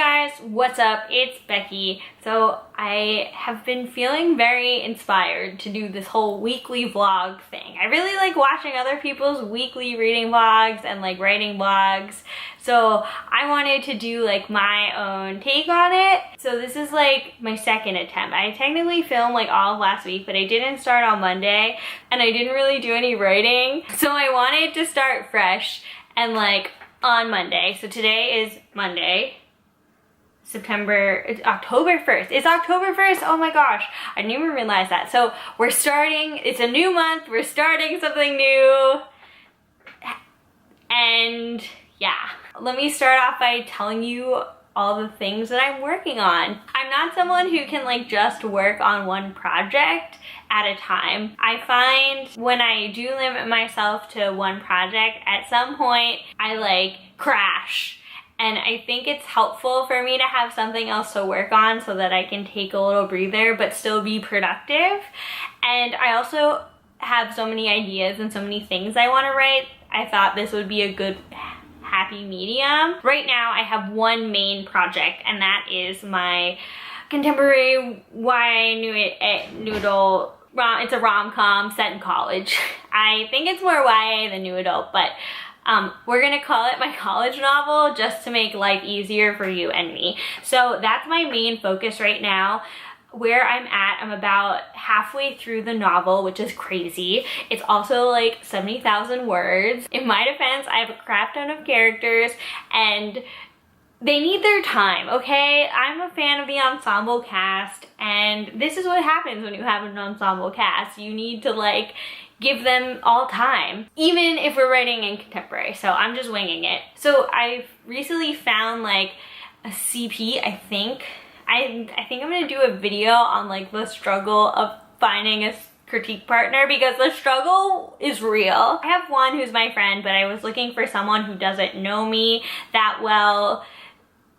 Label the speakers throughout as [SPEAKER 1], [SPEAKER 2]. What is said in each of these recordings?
[SPEAKER 1] guys, what's up? It's Becky. So I have been feeling very inspired to do this whole weekly vlog thing. I really like watching other people's weekly reading vlogs and like writing vlogs. So I wanted to do like my own take on it. So this is like my second attempt. I technically filmed like all of last week, but I didn't start on Monday and I didn't really do any writing. So I wanted to start fresh and like on Monday. So today is Monday. It's October 1st. It's October 1st. Oh my gosh. I didn't even realize that. So we're starting, it's a new month. We're starting something new. And yeah, let me start off by telling you all the things that I'm working on. I'm not someone who can like just work on one project at a time. I find when I do limit myself to one project, at some point I like crash. And I think it's helpful for me to have something else to work on so that I can take a little breather but still be productive. And I also have so many ideas and so many things I want to write. I thought this would be a good happy medium. Right now I have one main project, and that is my contemporary YA new adult. It's a rom-com set in college. I think it's more YA than new adult, but we're gonna call it my college novel just to make life easier for you and me. So that's my main focus right now. Where I'm at, I'm about halfway through the novel, which is crazy. It's also like 70,000 words. In my defense, I have a crap ton of characters and they need their time, okay? I'm a fan of the ensemble cast, and this is what happens when you have an ensemble cast. You need to like give them all time, even if we're writing in contemporary. So I'm just winging it. So I've recently found like a CP, I think I'm gonna do a video on like the struggle of finding a critique partner, because the struggle is real. I have one who's my friend, but I was looking for someone who doesn't know me that well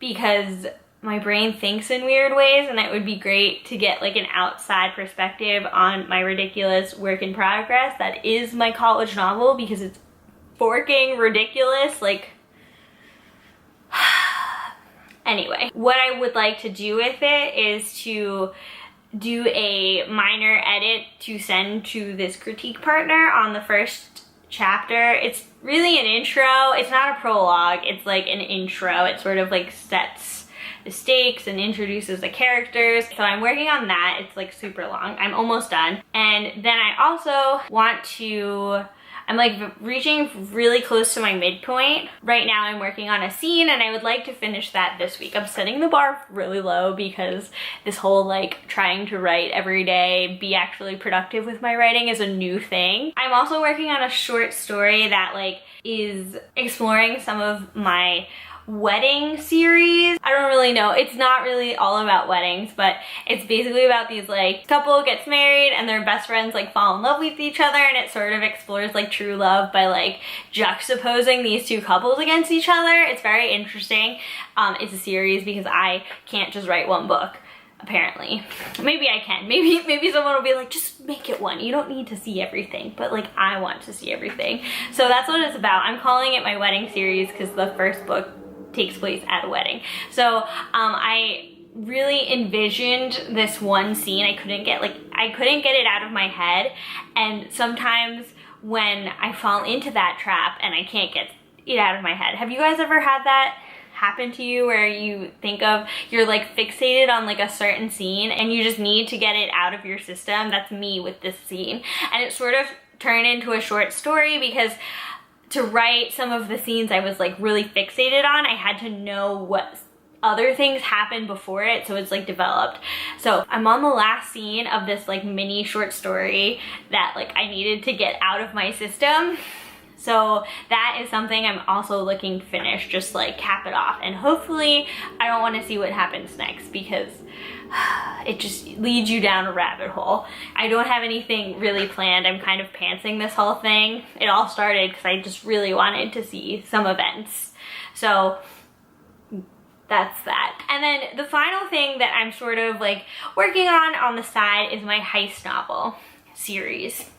[SPEAKER 1] because my brain thinks in weird ways, and it would be great to get like an outside perspective on my ridiculous work in progress that is my college novel, because it's forking ridiculous. Like, anyway, what I would like to do with it is to do a minor edit to send to this critique partner on the first chapter. It's really an intro. It's not a prologue. It's like an intro. It sort of like sets the stakes and introduces the characters. So I'm working on that. It's like super long. I'm almost done. And then I also want to, I'm like reaching really close to my midpoint. Right now I'm working on a scene and I would like to finish that this week. I'm setting the bar really low because this whole like trying to write every day, be actually productive with my writing is a new thing. I'm also working on a short story that like is exploring some of my wedding series. I don't really know. It's not really all about weddings, but it's basically about these like couple gets married and their best friends like fall in love with each other, and it sort of explores like true love by like juxtaposing these two couples against each other. It's very interesting. It's a series because I can't just write one book. Apparently. Maybe I can. Maybe someone will be like, just make it one. You don't need to see everything, but like I want to see everything. So that's what it's about. I'm calling it my wedding series because the first book takes place at a wedding. So I really envisioned this one scene. I couldn't get it out of my head, and sometimes when I fall into that trap and I can't get it out of my head. Have you guys ever had that happen to you where you think of, you're like fixated on like a certain scene and you just need to get it out of your system? That's me with this scene, and it sort of turned into a short story because to write some of the scenes I was like really fixated on, I had to know what other things happened before it, so it's like developed. So I'm on the last scene of this like mini short story that like I needed to get out of my system. So that is something I'm also looking to finish, just like cap it off. And hopefully I don't want to see what happens next because it just leads you down a rabbit hole. I don't have anything really planned. I'm kind of pantsing this whole thing. It all started because I just really wanted to see some events. So that's that. And then the final thing that I'm sort of like working on the side is my heist novel series.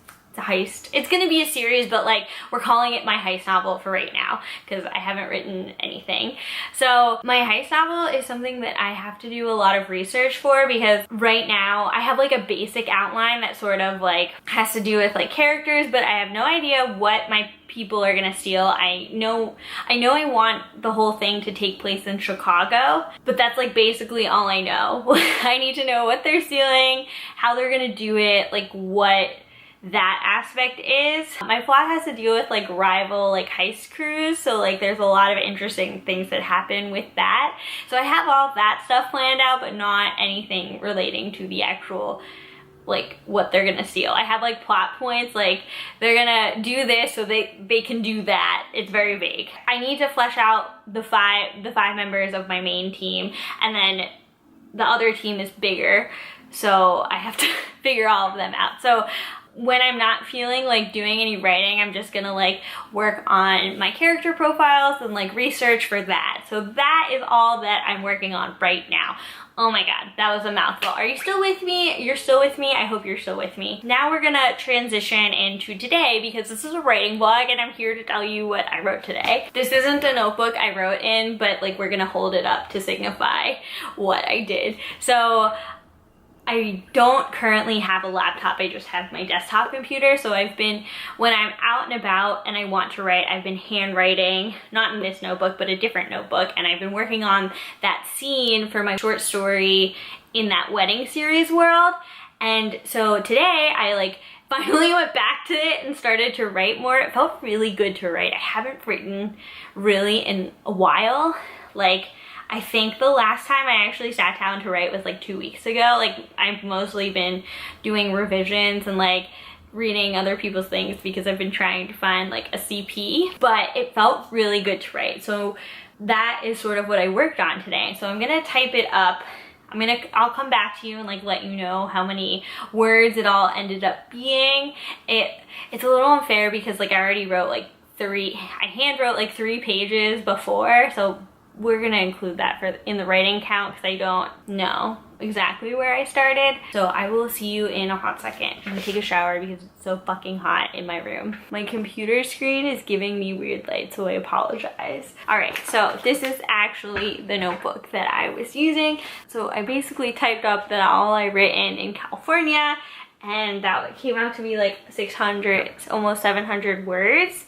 [SPEAKER 1] heist. It's gonna be a series, but like we're calling it my heist novel for right now because I haven't written anything. So my heist novel is something that I have to do a lot of research for, because right now I have like a basic outline that sort of like has to do with like characters, but I have no idea what my people are gonna steal. I know I want the whole thing to take place in Chicago, but that's like basically all I know. I need to know what they're stealing, how they're gonna do it, like what that aspect is. My plot has to deal with like rival like heist crews, so like there's a lot of interesting things that happen with that. So I have all that stuff planned out, but not anything relating to the actual like what they're gonna steal. I have like plot points, like they're gonna do this so they can do that. It's very vague. I need to flesh out the five members of my main team, and then the other team is bigger, so I have to figure all of them out. So when I'm not feeling like doing any writing, I'm just gonna like work on my character profiles and like research for that. So that is all that I'm working on right now. Oh my god, that was a mouthful. Are you still with me? You're still with me? I hope you're still with me. Now we're gonna transition into today, because this is a writing vlog and I'm here to tell you what I wrote today. This isn't a notebook I wrote in, but like we're gonna hold it up to signify what I did. So I don't currently have a laptop, I just have my desktop computer. So I've been, when I'm out and about and I want to write, I've been handwriting, not in this notebook, but a different notebook. And I've been working on that scene for my short story in that wedding series world. And so today I like finally went back to it and started to write more. It felt really good to write. I haven't written really in a while. Like, I think the last time I actually sat down to write was like 2 weeks ago. Like, I've mostly been doing revisions and like reading other people's things because I've been trying to find like a CP, but it felt really good to write. So that is sort of what I worked on today. So I'm gonna type it up. I'll come back to you and like let you know how many words it all ended up being. It's a little unfair because like I already wrote like I hand wrote like 3 pages before, so we're gonna include that in the writing count because I don't know exactly where I started. So I will see you in a hot second. I'm gonna take a shower because it's so fucking hot in my room. My computer screen is giving me weird light, so I apologize. All right, so this is actually the notebook that I was using. So I basically typed up that all I written in California, and that came out to be like 600, almost 700 words.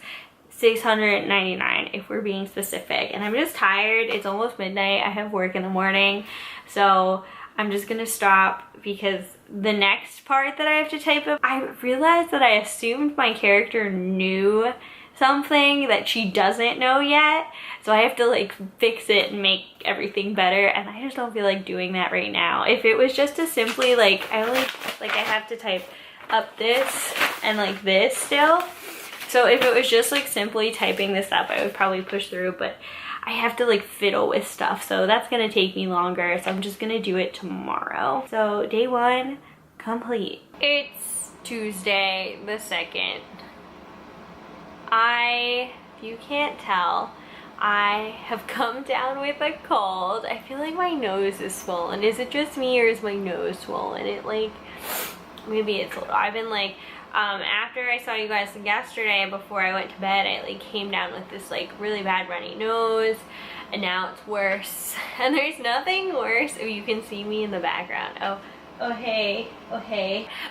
[SPEAKER 1] 699 if we're being specific. And I'm just tired. It's almost midnight. I have work in the morning. So I'm just gonna stop because the next part that I have to type up, I realized that I assumed my character knew something that she doesn't know yet. So I have to like fix it and make everything better. And I just don't feel like doing that right now. If it was just to simply like, I have to type up this and like this still. So if it was just like simply typing this up, I would probably push through, but I have to like fiddle with stuff. So that's gonna take me longer. So I'm just gonna do it tomorrow. So day 1 complete. It's Tuesday the 2nd. If you can't tell, I have come down with a cold. I feel like my nose is swollen. Is it just me or is my nose swollen? It like, maybe it's a little, I've been like, after I saw you guys yesterday before I went to bed, I like came down with this like really bad runny nose, and now it's worse. And there's nothing worse, if you can see me in the background. Oh hey.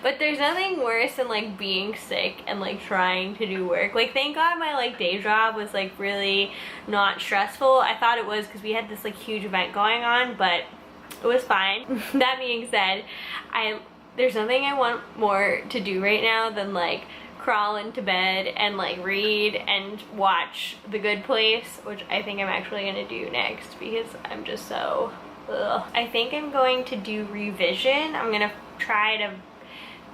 [SPEAKER 1] But there's nothing worse than like being sick and like trying to do work. Like, thank God my like day job was like really not stressful. I thought it was because we had this like huge event going on, but it was fine. That being said, there's nothing I want more to do right now than like crawl into bed and like read and watch The Good Place, which I think I'm actually gonna do next because I'm just so ugh. I think I'm going to do revision. I'm gonna try to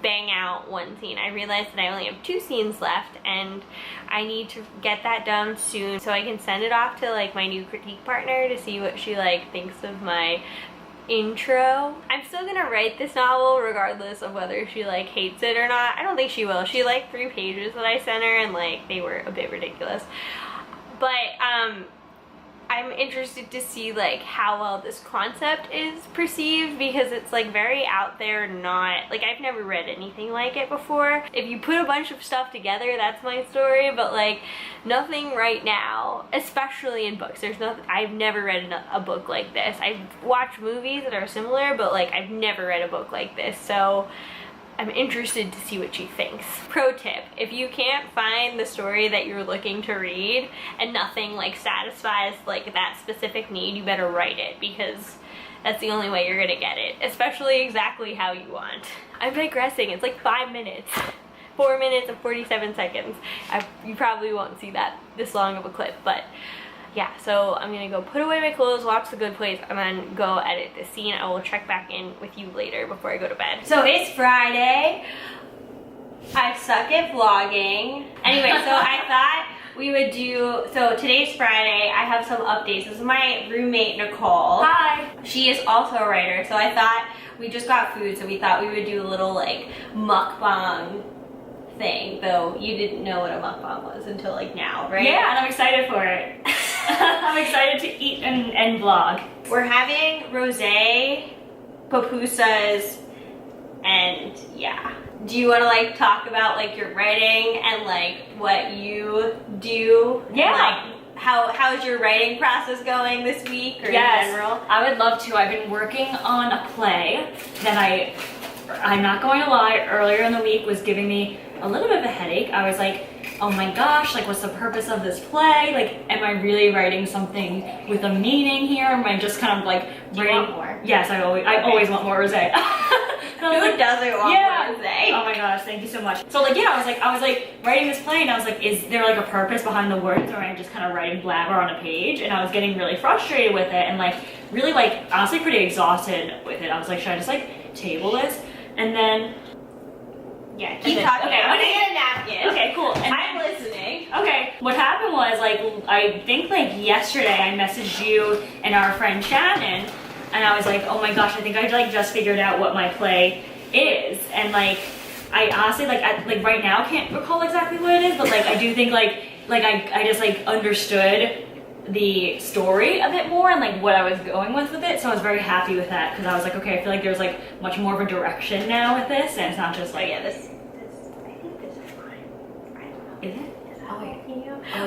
[SPEAKER 1] bang out 1 scene. I realized that I only have 2 scenes left and I need to get that done soon so I can send it off to like my new critique partner to see what she like thinks of my intro. I'm still gonna write this novel regardless of whether she like hates it or not. I don't think she will. She liked 3 pages that I sent her and like they were a bit ridiculous. But I'm interested to see like how well this concept is perceived, because it's like very out there, not like I've never read anything like it before. If you put a bunch of stuff together, that's my story, but like nothing right now, especially in books. There's nothing, I've never read a book like this. I've watched movies that are similar, but like I've never read a book like this, so I'm interested to see what she thinks. Pro tip, if you can't find the story that you're looking to read and nothing like satisfies like that specific need, you better write it, because that's the only way you're gonna get it, especially exactly how you want. I'm digressing, it's like 5 minutes. 4 minutes and 47 seconds. You probably won't see that this long of a clip, but yeah, so I'm gonna go put away my clothes, watch The Good Place, and then go edit this scene. I will check back in with you later before I go to bed. So it's Friday. I suck at vlogging. Anyway, so I thought we would do, so today's Friday, I have some updates. This is my roommate, Nicole. Hi. She is also a writer, so I thought, we just got food, so we thought we would do a little like mukbang thing, though you didn't know what a mukbang was until like now, right?
[SPEAKER 2] Yeah, and I'm excited for it. I'm excited to eat and vlog.
[SPEAKER 1] We're having rosé, pupusas, and yeah. Do you want to like talk about like your writing and like what you do?
[SPEAKER 2] Yeah.
[SPEAKER 1] And, like, how's your writing process going this week or in general?
[SPEAKER 2] I would love to. I've been working on a play that I'm not going to lie, earlier in the week was giving me a little bit of a headache. I was like, oh my gosh, like what's the purpose of this play? Like, am I really writing something with a meaning here? Am I just kind of like
[SPEAKER 1] Do you want more?
[SPEAKER 2] Yes, I always want more rosé.
[SPEAKER 1] Who doesn't want more rosé?
[SPEAKER 2] Oh my gosh, thank you so much. So like, yeah, I was like writing this play and I was like, is there like a purpose behind the words, or am I just kind of writing blabber on a page? And I was getting really frustrated with it and like really like honestly pretty exhausted with it. I was like, should I just like table this? And then
[SPEAKER 1] yeah, keep talking. Okay, I'm gonna get a napkin.
[SPEAKER 2] Okay, cool. And
[SPEAKER 1] I'm listening.
[SPEAKER 2] Okay, what happened was like, I think like yesterday I messaged you and our friend Shannon, and I was like, oh my gosh, I think I like just figured out what my play is, and like I honestly like right now can't recall exactly what it is, but like I do think like I just like understood the story a bit more and like what I was going with it, so I was very happy with that, because I was like, okay, I feel like there's like much more of a direction now with this, and it's not just like,
[SPEAKER 1] yeah, this I think this is fine. I don't know.
[SPEAKER 2] Is it?
[SPEAKER 1] Oh wait.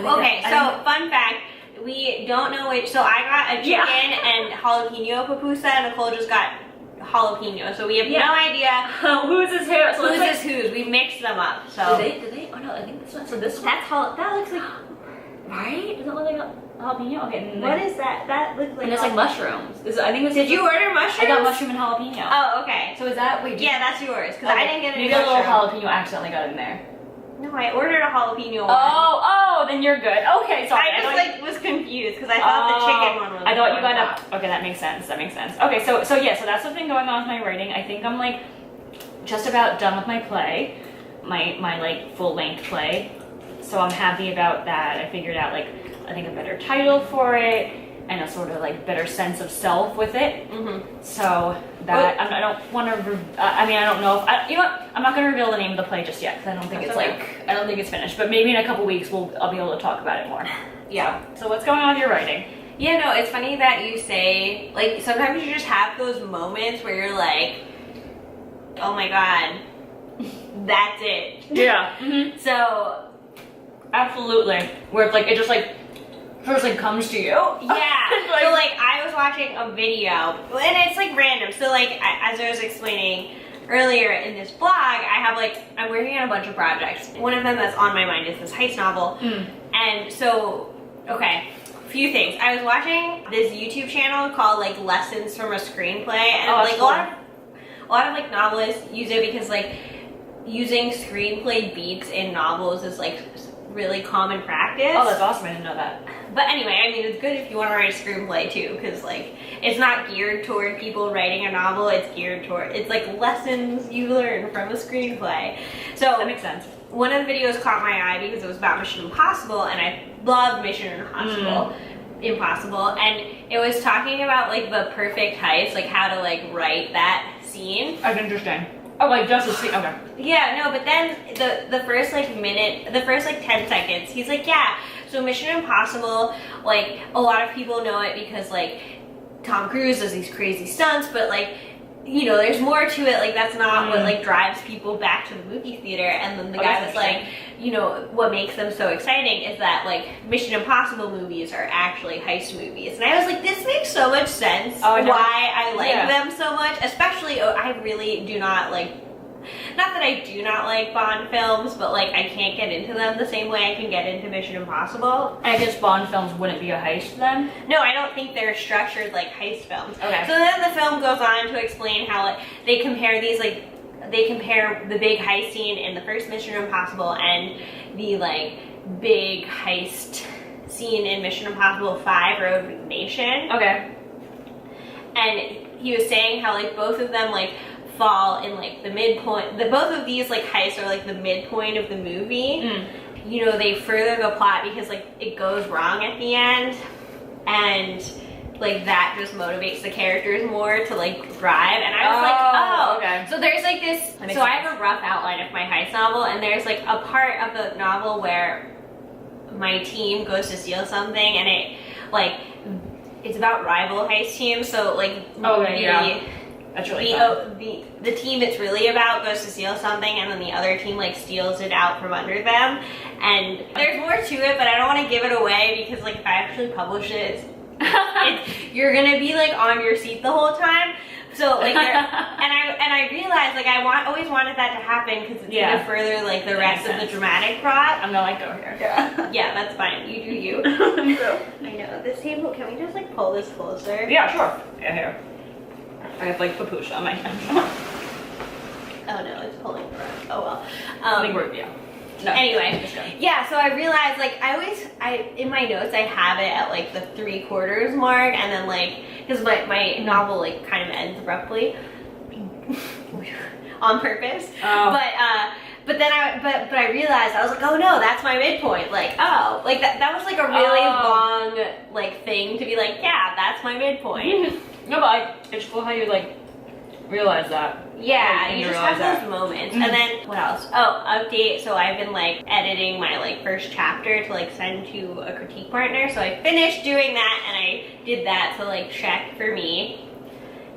[SPEAKER 1] Okay, so fun fact, we don't know which, so I got a chicken and jalapeno pupusa, and Nicole just got jalapeno, so we have no idea
[SPEAKER 2] whose is who. So
[SPEAKER 1] whose is whose. We mixed them up. So
[SPEAKER 2] did they? Oh no, I think this one. So this one.
[SPEAKER 1] that looks like
[SPEAKER 2] Right? Does it look like a jalapeno? Okay. And
[SPEAKER 1] what is that? That looks like.
[SPEAKER 2] And it's like mushrooms. I think this.
[SPEAKER 1] Did you order mushrooms?
[SPEAKER 2] I got mushroom and jalapeno.
[SPEAKER 1] Oh, okay.
[SPEAKER 2] So is that? Wait.
[SPEAKER 1] Yeah, that's yours. Because I didn't get any
[SPEAKER 2] maybe a little
[SPEAKER 1] mushroom.
[SPEAKER 2] jalapeno accidentally got in there.
[SPEAKER 1] No, I ordered a jalapeno one.
[SPEAKER 2] Oh, then you're good. Okay, sorry.
[SPEAKER 1] I just like was confused because I thought the chicken one was.
[SPEAKER 2] I thought you got a. Okay, that makes sense. That makes sense. Okay, so yeah, so that's what's been going on with my writing. I think I'm like just about done with my play, my like full length play. So I'm happy about that. I figured out like I think a better title for it and a sort of like better sense of self with it.
[SPEAKER 1] Mm-hmm.
[SPEAKER 2] So that I don't want to. I mean, I don't know if you know what. I'm not going to reveal the name of the play just yet because I don't think I don't think it's finished. But maybe in a couple weeks I'll be able to talk about it more.
[SPEAKER 1] Yeah.
[SPEAKER 2] So what's going on with your writing?
[SPEAKER 1] Yeah, no, it's funny that you say like sometimes you just have those moments where you're like, oh my god, that's it.
[SPEAKER 2] Yeah. Mm-hmm.
[SPEAKER 1] So
[SPEAKER 2] absolutely, where it's like it just like first like comes to you.
[SPEAKER 1] Yeah. So like I was watching a video and it's like random. So like as I was explaining earlier in this blog, I'm working on a bunch of projects. One of them that's on my mind is this heist novel. And so, okay, a few things. I was watching this YouTube channel called like Lessons from a Screenplay, and like a lot of like novelists use it because like using screenplay beats in novels is like really common practice.
[SPEAKER 2] Oh, that's awesome. I didn't know that.
[SPEAKER 1] But anyway, I mean, it's good if you want to write a screenplay too, because like it's not geared toward people writing a novel. It's geared toward, it's like lessons you learn from a screenplay. So
[SPEAKER 2] that makes sense.
[SPEAKER 1] One of the videos caught my eye because it was about Mission Impossible, and I love Mission Impossible. And it was talking about like the perfect heist, like how to like write that scene.
[SPEAKER 2] That's interesting. Oh, like just a scene. Okay.
[SPEAKER 1] Yeah, no, but then the first like minute, the first like 10 seconds, he's like, yeah. So Mission Impossible, like, a lot of people know it because, like, Tom Cruise does these crazy stunts, but, like, you know, there's more to it. Like, that's not what, like, drives people back to the movie theater. And then the guy was like, you know, what makes them so exciting is that, like, Mission Impossible movies are actually heist movies. And I was like, this makes so much sense why I like them so much. Especially, I really do not like, not that I do not like Bond films, but, like, I can't get into them the same way I can get into Mission Impossible.
[SPEAKER 2] I guess Bond films wouldn't be a heist then?
[SPEAKER 1] No, I don't think they're structured like heist films.
[SPEAKER 2] Okay.
[SPEAKER 1] So then the film goes on to explain how, like, they compare these, like, they compare the big heist scene in the first Mission Impossible and the, like, big heist scene in Mission Impossible 5 Rogue Nation.
[SPEAKER 2] Okay.
[SPEAKER 1] And he was saying how, like, both of them, like, fall in, like, the midpoint. Both of these, like, heists are, like, the midpoint of the movie. You know, they further the plot because, like, it goes wrong at the end, and, like, that just motivates the characters more to, like, drive. And I was
[SPEAKER 2] okay.
[SPEAKER 1] So there's, like, this, so I have a rough outline of my heist novel, and there's, like, a part of the novel where my team goes to steal something, and it, like, it's about rival heist teams, so, like,
[SPEAKER 2] That's really fun.
[SPEAKER 1] the team it's really about goes to steal something, and then the other team, like, steals it out from under them. And there's more to it, but I don't want to give it away because, like, if I actually publish it, you're gonna be, like, on your seat the whole time. So, like, and I realized, like, I always wanted that to happen because it's gonna further, like, the rest of the dramatic plot.
[SPEAKER 2] I'm gonna, like, go here.
[SPEAKER 1] Yeah, that's fine. You do you. I know. This table, can we just, like, pull this closer?
[SPEAKER 2] Yeah, sure. Yeah, here. I have, like, papoose on my hand.
[SPEAKER 1] Oh no, it's pulling front. Oh well.
[SPEAKER 2] I think we're, No,
[SPEAKER 1] anyway, yeah, so I realized, like, in my notes, I have it at, like, the 3/4 mark, and then, like, because my novel, like, kind of ends abruptly. On purpose. But then I realized, I was like, oh no, that's my midpoint. Like, oh, like, that was, like, a really long, like, thing to be like, yeah, that's my midpoint.
[SPEAKER 2] No, but it's cool how you, like, realize that.
[SPEAKER 1] Yeah, you just have those moments. And then, what else? Oh, update. So I've been, like, editing my, like, first chapter to, like, send to a critique partner. So I finished doing that, and I did that to, like, check for me.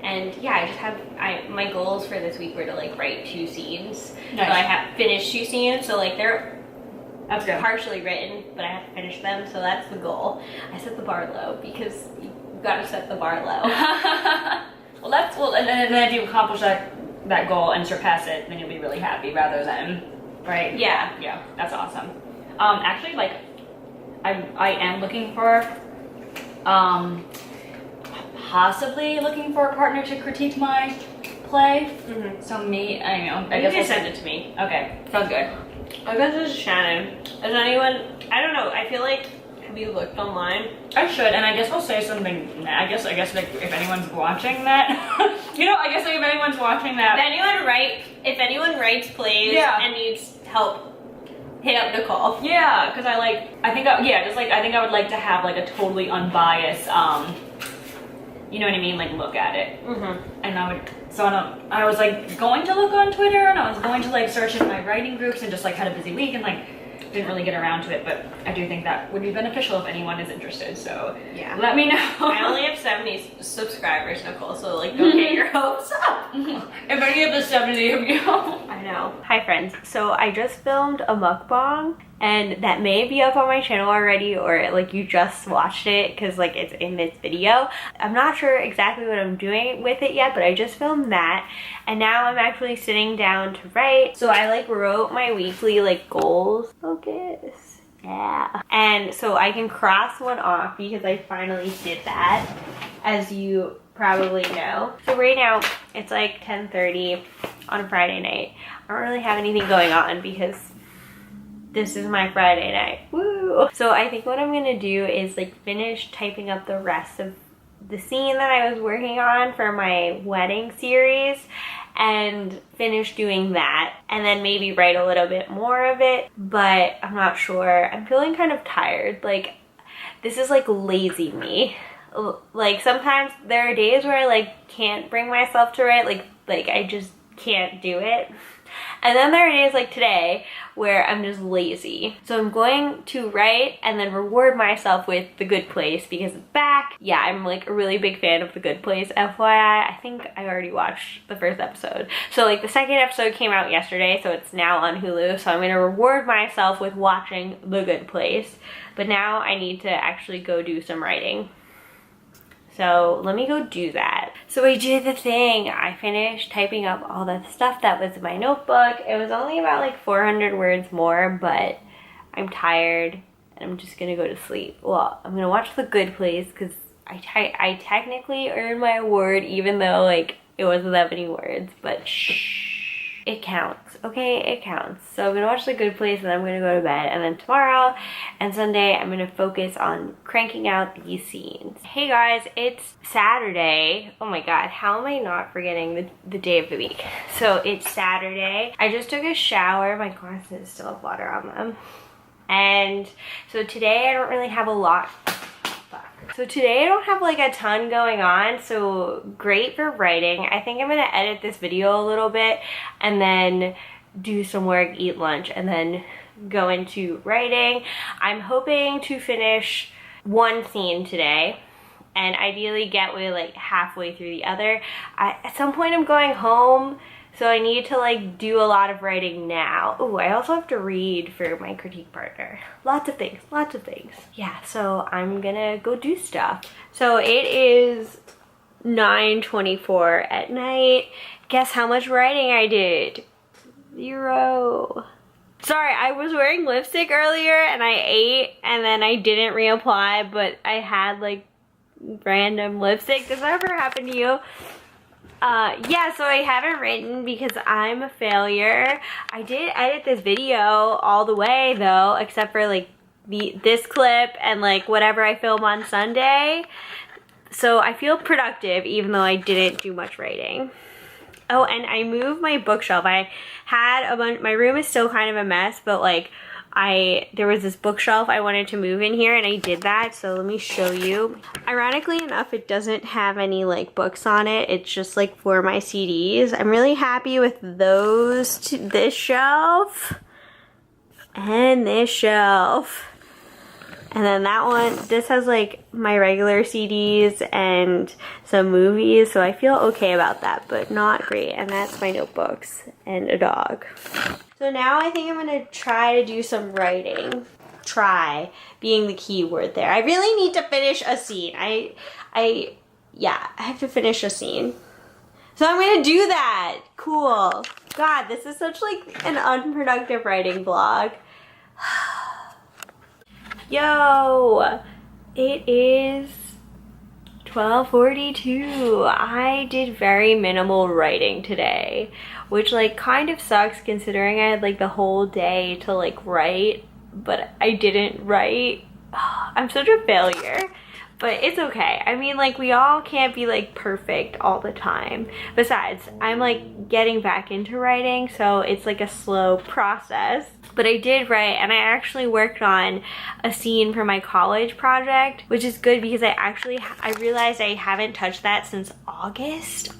[SPEAKER 1] And yeah, I just have, my goals for this week were to, like, write 2 scenes.
[SPEAKER 2] Nice.
[SPEAKER 1] So I have finished 2 scenes, so, like, they're
[SPEAKER 2] That's good.
[SPEAKER 1] partially written, but I have to finish them, so that's the goal. I set the bar low because you've got to set the bar low.
[SPEAKER 2] and then if you accomplish that goal and surpass it, then you'll be really happy rather than, right?
[SPEAKER 1] Yeah.
[SPEAKER 2] Yeah, that's awesome. Actually, like, I am looking for, possibly looking for a partner to critique my play. So I guess
[SPEAKER 1] You can send it to me.
[SPEAKER 2] Okay, sounds good.
[SPEAKER 1] I guess this is Shannon. Is anyone, I don't know, I feel like, have you looked online?
[SPEAKER 2] I should, and I guess I'll say something. I guess like if anyone's watching that, I guess like if anyone's watching that.
[SPEAKER 1] If anyone writes plays and needs help, hit up Nicole.
[SPEAKER 2] Yeah, because I think I would like to have, like, a totally unbiased, you know what I mean, like, look at it. And I was, like, going to look on Twitter, and I was going to, like, search in my writing groups, and just, like, had a busy week, and, like, didn't really get around to it, but I do think that would be beneficial if anyone is interested, so
[SPEAKER 1] yeah,
[SPEAKER 2] let me know.
[SPEAKER 1] I only have 70 subscribers, Nicole, so, like, don't get your hopes up.
[SPEAKER 2] If any of the 70 of you.
[SPEAKER 1] I know. Hi friends, so I just filmed a mukbang, and that may be up on my channel already, or, like, you just watched it because, like, it's in this video. I'm not sure exactly what I'm doing with it yet, but I just filmed that, and now I'm actually sitting down to write. So I, like, wrote my weekly, like, goals. Focus. Yeah. And so I can cross one off because I finally did that, as you probably know. So right now it's like 10:30 on a Friday night. I don't really have anything going on because this is my Friday night. Woo! So I think what I'm gonna do is, like, finish typing up the rest of the scene that I was working on for my wedding series and finish doing that, and then maybe write a little bit more of it, but I'm not sure. I'm feeling kind of tired. Like, this is, like, lazy me. Like, sometimes there are days where I, like, can't bring myself to write, like I just can't do it. And then there are days like today where I'm just lazy. So I'm going to write and then reward myself with The Good Place because it's back. Yeah, I'm like a really big fan of The Good Place, FYI. I think I already watched the first episode. So like the second episode came out yesterday, so it's now on Hulu. So I'm gonna reward myself with watching The Good Place. But now I need to actually go do some writing. So let me go do that. So I did the thing. I finished typing up all the stuff that was in my notebook. It was only about like 400 words more, but I'm tired and I'm just gonna go to sleep. Well, I'm gonna watch The Good Place because I technically earned my award even though like it wasn't that many words, but shh. It counts, okay? It counts. So I'm gonna watch The Good Place and then I'm gonna go to bed. And then tomorrow and Sunday, I'm gonna focus on cranking out these scenes. Hey guys, it's Saturday. Oh my God, how am I not forgetting the day of the week? So it's Saturday. I just took a shower. My glasses still have water on them. And so today I don't really have a lot. So today I don't have like a ton going on, so great for writing. I think I'm gonna edit this video a little bit and then do some work, eat lunch, and then go into writing. I'm hoping to finish one scene today and ideally get like halfway through the other. At some point I'm going home, so I need to like do a lot of writing now. Oh, I also have to read for my critique partner. Lots of things, lots of things. Yeah, so I'm gonna go do stuff. So it is 9:24 at night. Guess how much writing I did? 0. Sorry, I was wearing lipstick earlier and I ate and then I didn't reapply, but I had like random lipstick. Does that ever happen to you? Yeah, so I haven't written because I'm a failure. I did edit this video all the way though, except for like this clip and like whatever I film on Sunday. So I feel productive even though I didn't do much writing. Oh, and I moved my bookshelf. I had a bunch, my room is still kind of a mess, but like there was this bookshelf I wanted to move in here and I did that, so let me show you. Ironically enough, it doesn't have any like books on it. It's just like for my CDs. I'm really happy with those, this shelf and this shelf. And then that one, this has like my regular CDs and some movies, so I feel okay about that, but not great. And that's my notebooks and a dog. So now I think I'm gonna try to do some writing. Try being the key word there. I really need to finish a scene. Yeah, I have to finish a scene. So I'm gonna do that. Cool. God, this is such like an unproductive writing vlog. Yo, it is 12:42. I did very minimal writing today, which like kind of sucks considering I had like the whole day to like write, but I didn't write. I'm such a failure, but it's okay. I mean, like we all can't be like perfect all the time. Besides, I'm like getting back into writing, so it's like a slow process. But I did write and I actually worked on a scene for my college project, which is good because I realized I haven't touched that since August.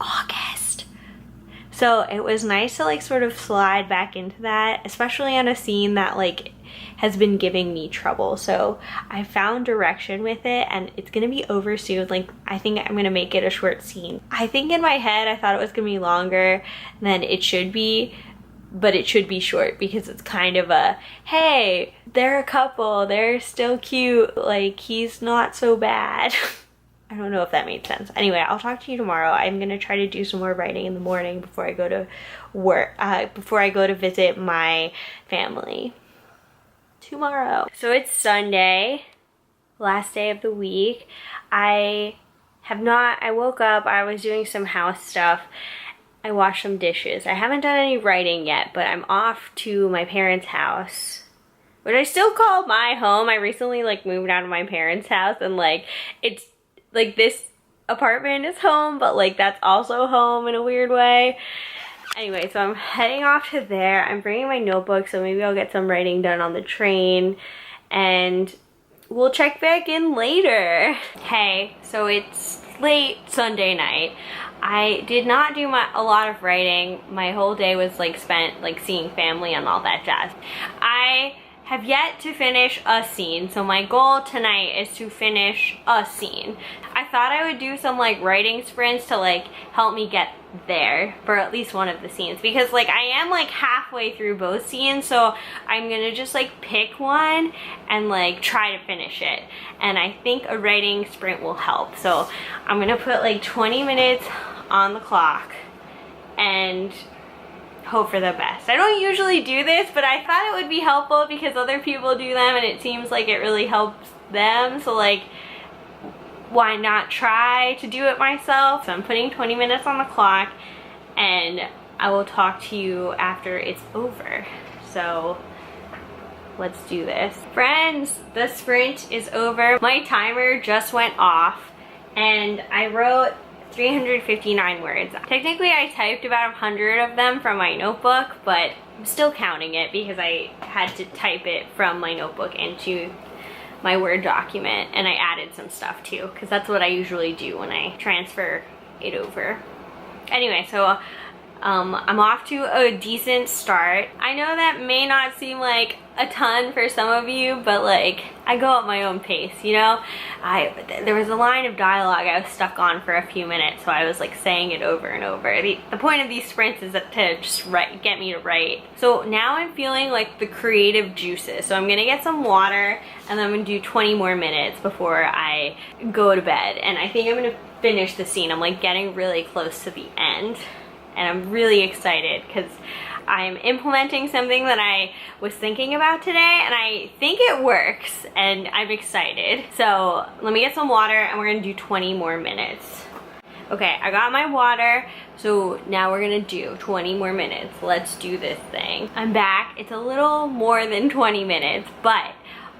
[SPEAKER 1] So it was nice to like sort of slide back into that, especially on a scene that like has been giving me trouble. So I found direction with it and it's gonna be over soon. Like I think I'm gonna make it a short scene. I think in my head I thought it was gonna be longer than it should be, but it should be short because it's kind of a, hey, they're a couple, they're still cute, like he's not so bad. I don't know if that made sense. Anyway, I'll talk to you tomorrow. I'm gonna try to do some more writing in the morning before I go to work, before I go to visit my family tomorrow. So it's Sunday, last day of the week. I woke up, I was doing some house stuff. I washed some dishes. I haven't done any writing yet, but I'm off to my parents' house, which I still call my home. I recently like moved out of my parents' house and like it's like this apartment is home, but like that's also home in a weird way. Anyway, so I'm heading off to there. I'm bringing my notebook, so maybe I'll get some writing done on the train and we'll check back in later. Hey, so it's late Sunday night. I did not do a lot of writing. My whole day was like spent like seeing family and all that jazz. I have yet to finish a scene, so my goal tonight is to finish a scene. I thought I would do some like writing sprints to like help me get there for at least one of the scenes, because like I am like halfway through both scenes, so I'm gonna just like pick one and like try to finish it, and I think a writing sprint will help. So I'm gonna put like 20 minutes on the clock and hope for the best. I don't usually do this, but I thought it would be helpful because other people do them and it seems like it really helps them, so like why not try to do it myself? So I'm putting 20 minutes on the clock and I will talk to you after it's over. So let's do this. Friends, the sprint is over. My timer just went off and I wrote 359 words. Technically I typed about 100 of them from my notebook, but I'm still counting it because I had to type it from my notebook into my Word document, and I added some stuff too, because that's what I usually do when I transfer it over. Anyway, so I'm off to a decent start. I know that may not seem like a ton for some of you, but like I go at my own pace, you know? There was a line of dialogue I was stuck on for a few minutes, so I was like saying it over and over. The point of these sprints is that to just get me to write. So now I'm feeling like the creative juices. So I'm gonna get some water and then I'm gonna do 20 more minutes before I go to bed. And I think I'm gonna finish the scene. I'm like getting really close to the end. And I'm really excited because I'm implementing something that I was thinking about today and I think it works and I'm excited. So let me get some water and we're gonna do 20 more minutes. Okay, I got my water, so now we're gonna do 20 more minutes. Let's do this thing. I'm back. It's a little more than 20 minutes, but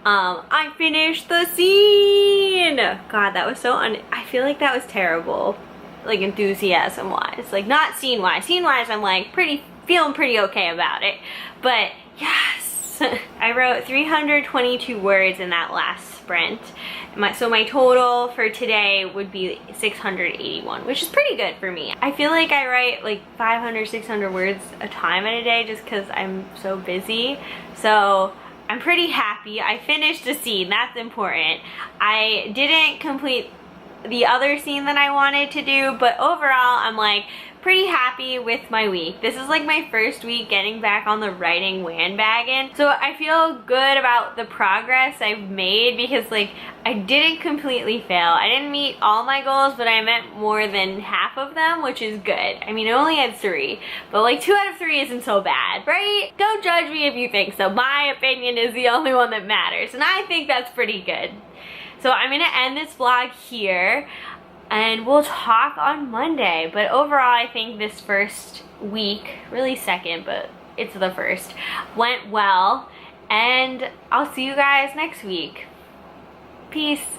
[SPEAKER 1] I finished the scene. God, that was so I feel like that was terrible. Like enthusiasm wise, like not scene wise. Scene wise I'm like feeling pretty okay about it, but yes. I wrote 322 words in that last sprint. So my total for today would be 681, which is pretty good for me. I feel like I write like 500, 600 words a time in a day just because I'm so busy. So I'm pretty happy. I finished a scene, that's important. I didn't complete the other scene that I wanted to do, but overall I'm like pretty happy with my week. This is like my first week getting back on the writing bandwagon, so I feel good about the progress I've made because like I didn't completely fail. I didn't meet all my goals, but I met more than half of them, which is good. I mean, I only had 3, but like 2 out of 3 isn't so bad, right? Don't judge me if you think so. My opinion is the only one that matters, and I think that's pretty good. So I'm gonna end this vlog here and we'll talk on Monday. But overall, I think this first week, really second, but it's the first, went well. And I'll see you guys next week. Peace.